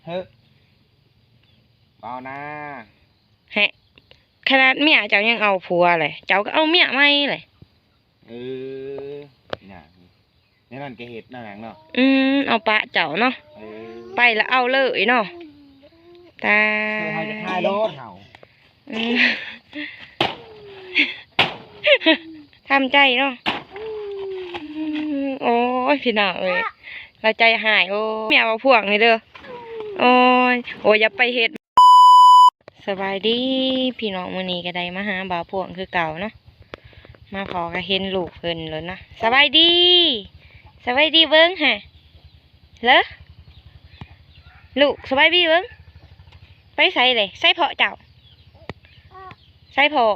เฮ้ยเบานะแฮะขนาดเมียเจ้ายังเอาผัวเลยเจ้าก็เอาเมียไม่เลยเออเนี่ยนี่นั่นแกเห็ดนั่นแหละเนาะเอาปะเจ้าเนาะไปแล้วเอาเลยเนาะตาเขาจะฆ่ารถเห่าทำใจเนาะโอ้ยพี่น้องเอ้ยเราใจหายโอ้เมียเอาพวกนี่เด้อโอ้ยอย่าไปเฮ็ดสบายดีพี่น้องมื้อนี้ก็ได้มาหาบ่าวพวงคือเก่าเนาะมาพอก็เห็นลูกเพิ่นแล้วนะสบายดีเบิ้งฮะเหรอลูกสบายดีเบิ้งไปใส่เลยใส่เพาะเจ้าใส่เพาะ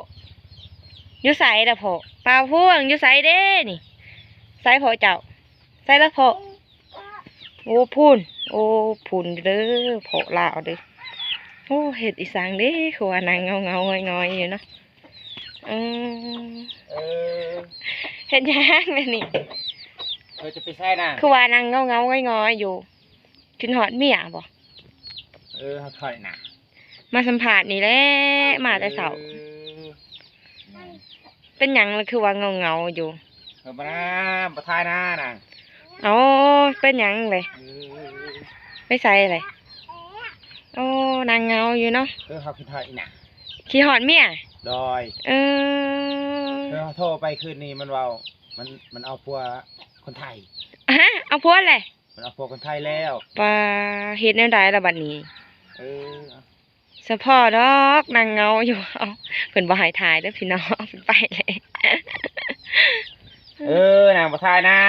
อยู่ใส่ละเพาะบ่าวพวงอยู่ใส่เด้นี่ใส่เพาะเจ้าใส่ละเพาะโอ้พูนเด้อเพาะลาวเด้อโอ้เห็ดอีสานเด้คือว่านางเงางอยอยู่เนาะเห็ดยากเลยนี่จะไปใช่น่ะคือว่านางเงางอยอยู่กินหอดเมียบ่เขาถอยน่ะมาสัมผัสนี่แหละมาแต่เสาเป็นหยังเลยคือว่าเงาอยู่มาหน้าประทายหน้าน่ะอ๋อเป็นหยังเลยไม่ใส่เลยโอ้นางเงาอยู่เนาะเขาคิดถอยน่ะขี้หอดเมียดอยเขาโทรไปคืนนี้มันเบามันเอาพัวคนไทยฮะเอาพัวอะไรมันเอาพัวคนไทยแล้วปลาเห็ดแนวใดละบัดนี้สะพอดอกนางเงาอยู่เอาเพิ่นบ่หายถ่ายเด้อพี่น้องไปเลยนางประทายหน้า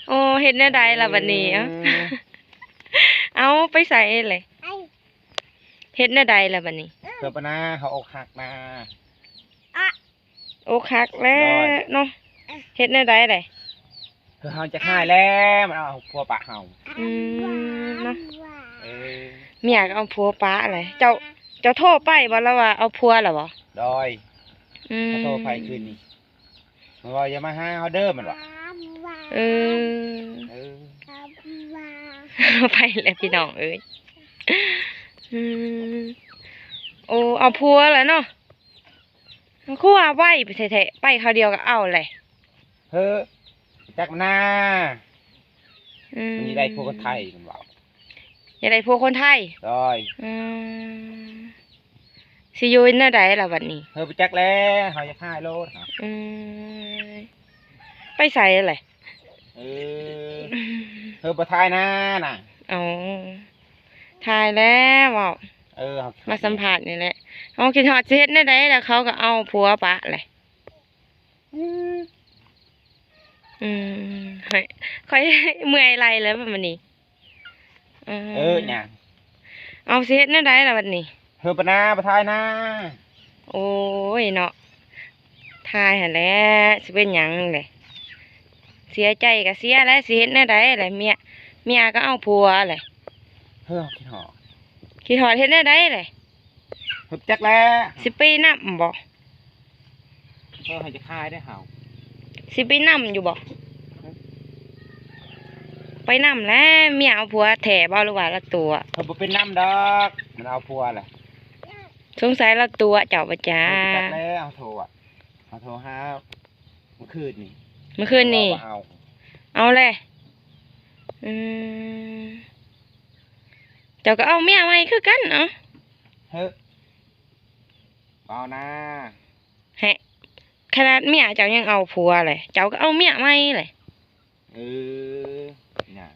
โอ้เห็ดแนวใดละบัดนี้เอาไปใส่เลยเห็ดแนวใดละบัดนี้เกิดปะนะเขาอกหักนะอกหักแล้วเนาะเห็ดแนวใดเลยเขาจะฆ่าแล้วมันเอาพัวปะเห่าเนาะเมียก็เอาพัวปะอะไรเจ้าโทษไปบ่แล้วว่าเอาพัวหรอบ่ดอยเขาโทษไปคืนนี้มันว่าอย่ามาหาเขาเดิมมันวะไปเลยพี่น้องเอ้ยโอ้เอาพัวแล้วเนาะคู่ว่าไหวไปเถอะไปเขาเดียวก็เอาเลยจักหน้ามีได้พวกคนไทยมันบอกอย่าได้พวกคนไทยได้สิยูนน่าได้ละวันนี้ไปจักแล้วเขาจะฆ่าโลดไปใส่อะไรประทายหน้าน่ะอ๋อทายแล้วบอกมาสัมผัสนี่แหละเอาคิดหอดเช็ดน่าได้แล้วเขาก็เอาผัวปะเลยค่อยเมื่อยไรแล้วแบบนี้เนี่ยเอาเช็ดน่าได้ละวันนี้ปะนาประทายหน้าโอ้ยเนาะทายหันแล้วสิเป็นหยังเลยเสียใจกับเสียแล้วเสียน่าได้อะไรเมียก็เอาผัวเลยคิดหอดเห็นได้เลยจักแล้วสิปีน้ำบ่ให้จะฆ่าได้เห่าสิปีน้ำอยู่บ่ไปน้ำแล้วเมียเอาผัวแถบเอาหรือว่าละตัวเขาเป็นน้ำดอกมันเอาผัวแหละสงสัยละตัวเจ้าประจ้าจักแล้วเอาโทรหาเมื่อคืนนี่เอาเลยเจ้าก็เอาเมียใหม่คือกันเนาะเบานะฮะขนาดเมียเจ้ายังเอาผัวเลยเจ้าก็เอาเมียใหม่เลยเนี่ย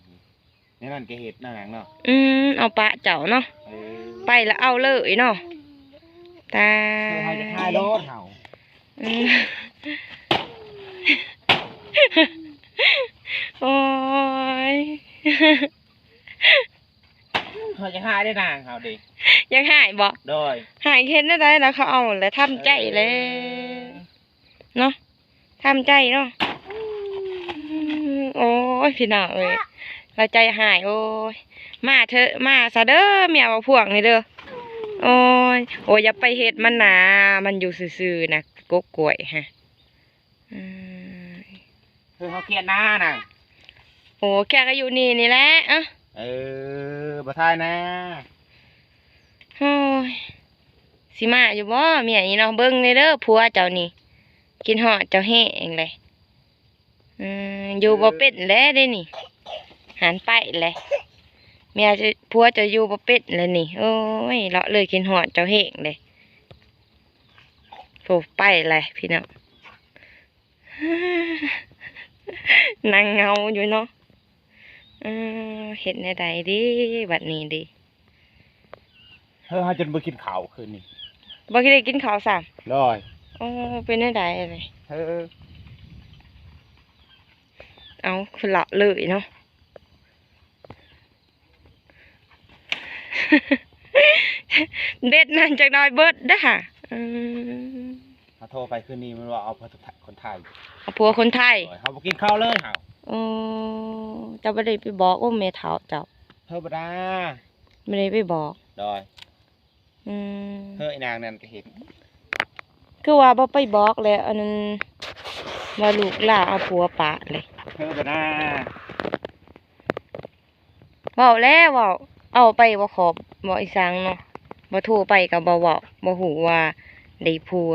นี่นั่นแกเห็ดนั่นแหละเนาะเอาปะเจ้าเนาะไปแล้วเอาเลยเนาะตาเขาจะฆ่ารถเห่าโอ้ยเขาจะฆ่าได้นางเขาดิยังหายบ่โดยหายเห็นได้แล้วเขาเอาแล้วทำใจเลยเนาะทำใจเนาะโอ้ยพี่น้องเอ้ยเราใจหายโอ้ยมาเถอะมาซะเด้อเมียเอาพวกนี่เด้อโอ้ยอย่าไปเฮ็ดมันหนามันอยู่ซื่อๆนะกกล้วยฮะเขาเกลียดหน้าน่ะโอ้แกก็อยู่นี่แหละเออ ทายนะ โอ้ยสิมาอยู่บ่เมียนี่เนาะเบิ่งเลยเด้อผัวเจ้านี่กินฮอดเจ้าแห้งเลยอยู่บ่เป็นแล้วเด้นี่หันไปเลยเมียจะผัวจะอยู่บ่เป็นแล้วนี่โอ้ยเลาะเลยกินฮอดเจ้าแห้งเลยโผไปเลยพี่น้อง นั่งเงาอยู่เนาะเห็นในใดดิบัดนี้ดิ เฮ้ยจนบ่กินข้าวคืนนี้ บ่ได้กินข้าวซ้ ลอย ำเป็นในใดเลย เฮ้ย เอาคือละเลยเนาะ เด็ดนั่นจากน้อยเบิดเด้อค่ะเขาโทรไปคืนนี้มันว่าเอาคนไทย เอาผัวคนไทย เขาบ่กินข้าวเลยเฮา เจ้าบ่ได้ไปบอกว่าแม่เฒ่าเจ้า เฮ้ยบ่ได้ ไม่ได้ไปบอก ลอยเฮ้ยนางนั่นก็เห็น คือว่าบ่ไปบอกแล้วอันนั้นว่าลูกหลานเอาผัวปะเลย เฮ้ยบ่ได้ เว้าแล้วเว้าเอาไปบ่ขอบบ่อีสังเนาะบ่โทรไปก็บ่เว้าบ่ฮู้ว่าได้ผัว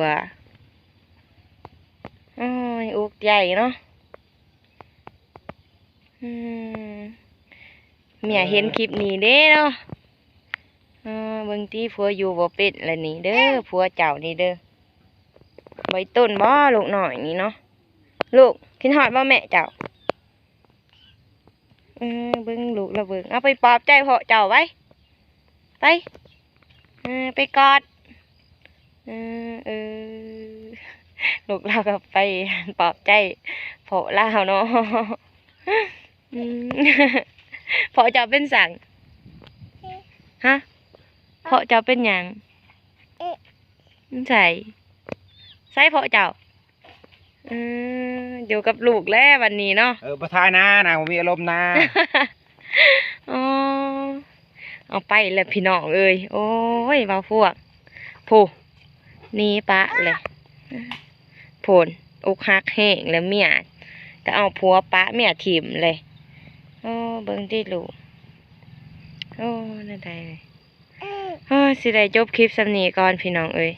อ้ยอุกใหญ่เนาะเมียเห็นคลิปนี้เด้เนาะเบิ่งติผัวอยู่บ่เป็นแล้วนี่เด้อผัวเจ้านี่เด้อใบต้นบ่ลูกน้อยนี่เนาะลูกกินฮอดบ่แม่เจ้าเบิ่งลูกละเบิ่งเอาไปปลอบใจพ่อเจ้าไว้ไปไปกอดลูกเราก็ไปปลอบใจพ่อลาวเนาะพ่อเจ้าเป็นสั่งฮะพ่อเจ้าเป็นหยังใส่พ่อเจ้าอยู่กับลูกแล้ววันนี้เนาะบ่ทายนะนางบ่มีอารมณ์นะ อ๋อเอาไปแล้วพี่น้องเอ้ยโอ้ยมาพวกผู้นี่ปะเลยผลอกหักแห้งแล้วเมียก็เอาผัวปะเมียถิ่มเลยโอ้เบิ่งที่ลูกโอ้นั่นได้เลยสิได้จบคลิปสำนีก่อนพี่น้องเอ้ย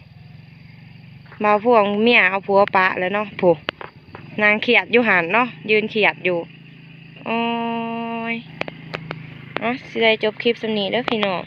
มาพวกเมียเอาผัวปะแล้วเนาะผู้นางเขียดอยู่หันเนาะยืนเขียดอยู่โอ้ยสิได้จบคลิปสำนีเด้อพี่น้อง